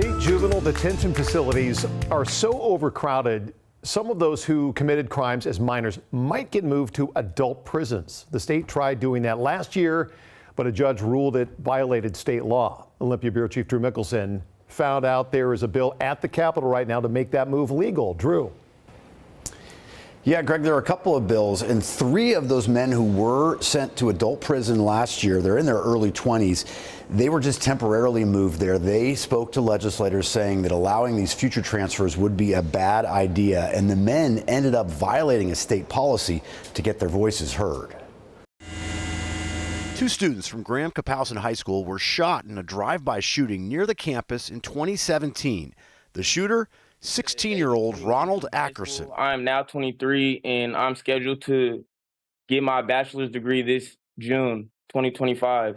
State juvenile detention facilities are so overcrowded, some of those who committed crimes as minors might get moved to adult prisons. The state tried doing that last year, but a judge ruled it violated state law. Olympia Bureau Chief Drew Mickelson found out there is a bill at the Capitol right now to make that move legal. Drew. Yeah, Greg, there are a couple of bills, and 3 of those men who were sent to adult prison last year, they're in their early 20s. They were just temporarily moved there. They spoke to legislators saying that allowing these future transfers would be a bad idea, and the men ended up violating a state policy to get their voices heard. 2 students from Graham Kapowson High School were shot in a drive-by shooting near the campus in 2017. The shooter, 16-year-old Ronald Ackerson. I'm now 23, and I'm scheduled to get my bachelor's degree this June 2025.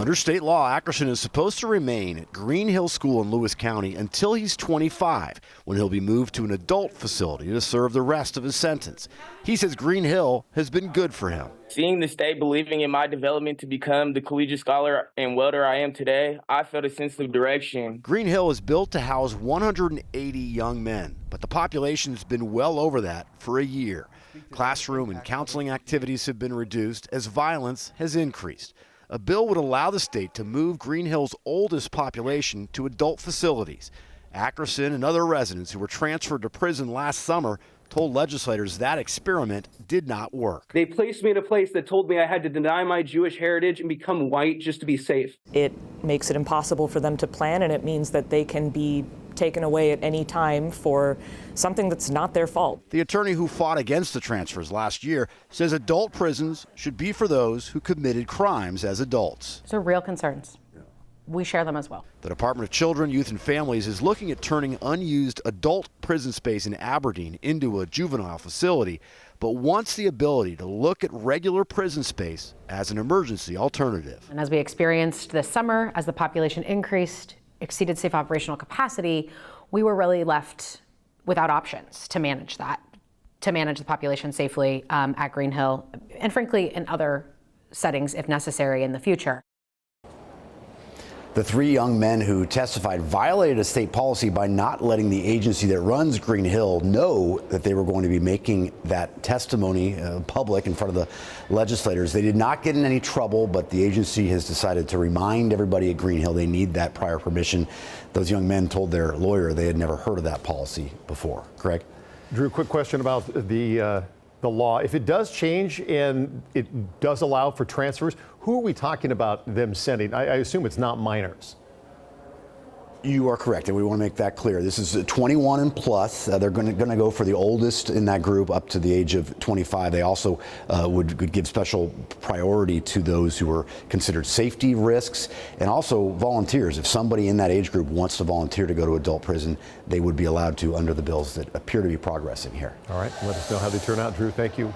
Under state law, Ackerson is supposed to remain at Green Hill School in Lewis County until he's 25, when he'll be moved to an adult facility to serve the rest of his sentence. He says Green Hill has been good for him. Seeing the state believing in my development to become the collegiate scholar and welder I am today, I felt a sense of direction. Green Hill is built to house 180 young men, but the population's been well over that for a year. Classroom and counseling activities have been reduced as violence has increased. A bill would allow the state to move Green Hill's oldest population to adult facilities. Ackerson and other residents who were transferred to prison last summer told legislators that experiment did not work. They placed me in a place that told me I had to deny my Jewish heritage and become white just to be safe. It makes it impossible for them to plan, and it means that they can be taken away at any time for something that's not their fault. The attorney who fought against the transfers last year says adult prisons should be for those who committed crimes as adults. So real concerns. We share them as well. The Department of Children, Youth and Families is looking at turning unused adult prison space in Aberdeen into a juvenile facility, but wants the ability to look at regular prison space as an emergency alternative. And as we experienced this summer, as the population increased, exceeded safe operational capacity, we were really left without options to manage that, to manage the population safely at Green Hill, and frankly in other settings if necessary in the future. The 3 young men who testified violated a state policy by not letting the agency that runs Green Hill know that they were going to be making that testimony public in front of the legislators. They did not get in any trouble, but the agency has decided to remind everybody at Green Hill they need that prior permission. Those young men told their lawyer they had never heard of that policy before. Greg? Drew, quick question about the law. If it does change and it does allow for transfers, who are we talking about them sending? I assume it's not minors. You are correct, and we want to make that clear. This is 21 and plus. They're going to go for the oldest in that group up to the age of 25. They also would give special priority to those who are considered safety risks and also volunteers. If somebody in that age group wants to volunteer to go to adult prison, they would be allowed to under the bills that appear to be progressing here. All right, let us know how they turn out, Drew. Thank you.